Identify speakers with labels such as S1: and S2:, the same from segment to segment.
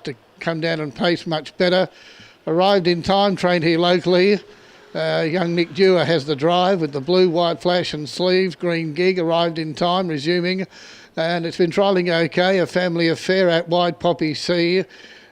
S1: to come down and pace much better. Arrived in time, trained here locally. Young Nick Dewar has the drive with the blue, white flash and sleeves. Green Gig arrived in time, resuming. And it's been trialling okay. A Family Affair out wide, Poppy C.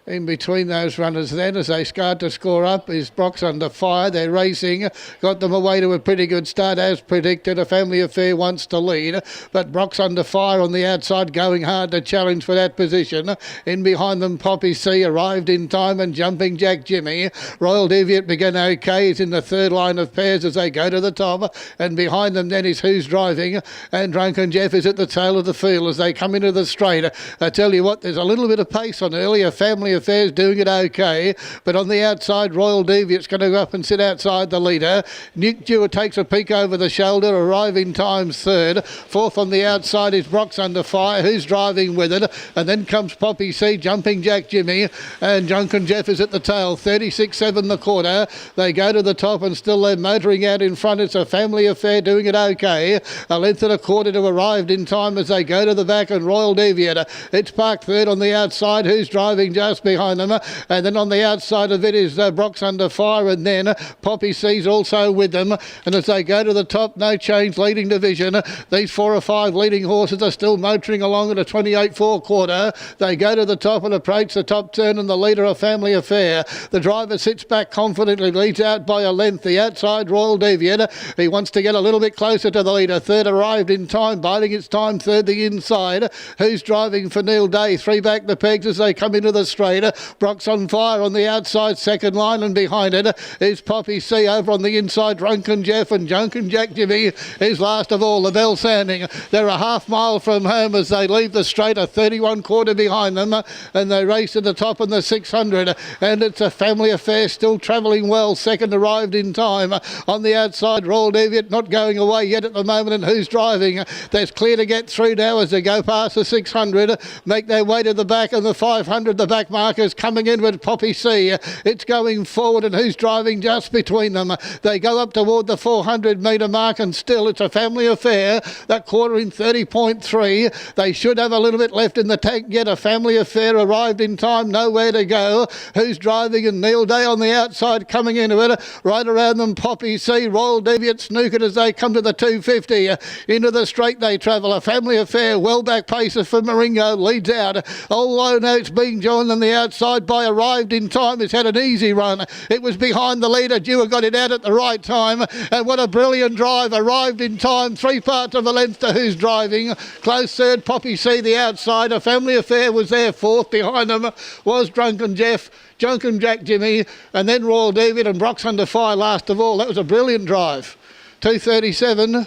S1: In between those runners then, as they start to score up, is Brock's Under Fire. They're racing, got them away to a pretty good start as predicted. A Family Affair wants to lead, but Brock's Under Fire on the outside going hard to challenge for that position. In behind them, Poppy C arrived in time, and Jumping Jack Jimmy. Royal Deviate began okay. He's in the third line of pairs as they go to the top, and behind them then is Who's Driving, and Drunken Jeff is at the tail of the field as they come into the straight. I tell you what, there's a little bit of pace on earlier. Family Affairs doing it okay, but on the outside, Royal Deviate's going to go up and sit outside the leader. Nick Dewar takes a peek over the shoulder, arriving times third. Fourth on the outside is Brock's Under Fire. Who's Driving with it? And then comes Poppy C, Jumping Jack Jimmy, and Drunken Jeff is at the tail. 36.7 the quarter. They go to the top and still they're motoring out in front. It's a Family Affair doing it okay. A length and a quarter to arrived in time as they go to the back, and Royal Deviate. It's parked third on the outside. Who's Driving just behind them, and then on the outside of it is Brock's Under Fire, and then Poppy C's also with them. And as they go to the top, No Change leading division. These 4 or 5 leading horses are still motoring along at a 28.4 quarter. They go to the top and approach the top turn, and the leader, A Family Affair. The driver sits back confidently, leads out by a length. The outside, Royal Deviate. He wants to get a little bit closer to the leader. Third arrived in time, biding its time. Third the inside. Who's Driving for Neil Day? 3 back the pegs as they come into the straight. Brock's On Fire on the outside, second line, and behind it is Poppy C. Over on the inside, Drunken Jeff, and Drunken Jack Jimmy is last of all. The bell sounding. They're a half mile from home as they leave the straight, a 31 quarter behind them, and they race to the top in the 600, and it's A Family Affair still travelling well. Second arrived in time. On the outside, Royal Deviate not going away yet at the moment, and Who's Driving? There's clear to get through now as they go past the 600, make their way to the back, and the 500, the back markers coming in with Poppy C. It's going forward, and Who's Driving just between them. They go up toward the 400 metre mark, and still it's A Family Affair. That quarter in 30.3. They should have a little bit left in the tank yet. A Family Affair arrived in time, nowhere to go. Who's Driving and Neil Day on the outside coming into it. Right around them, Poppy C. Royal Deviate snookered as they come to the 250. Into the straight they travel. A Family Affair, well back pacer for Maringo, leads out. Although now it's being joined on the outside by Arrived in Time. It's had an easy run. It was behind the leader. Dewar got it out at the right time, and what a brilliant drive. Arrived in time, 3 parts of a length to Who's Driving. Close third, Poppy C the outside. A Family Affair was there fourth. Behind them was Drunken Jeff, Drunken Jack Jimmy, and then Royal Deviate and Brock's Under Fire last of all. That was a brilliant drive. 2:37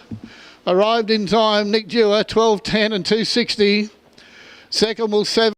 S1: arrived in time. Nick Dewar 12:10 and 2:60. Second was 7.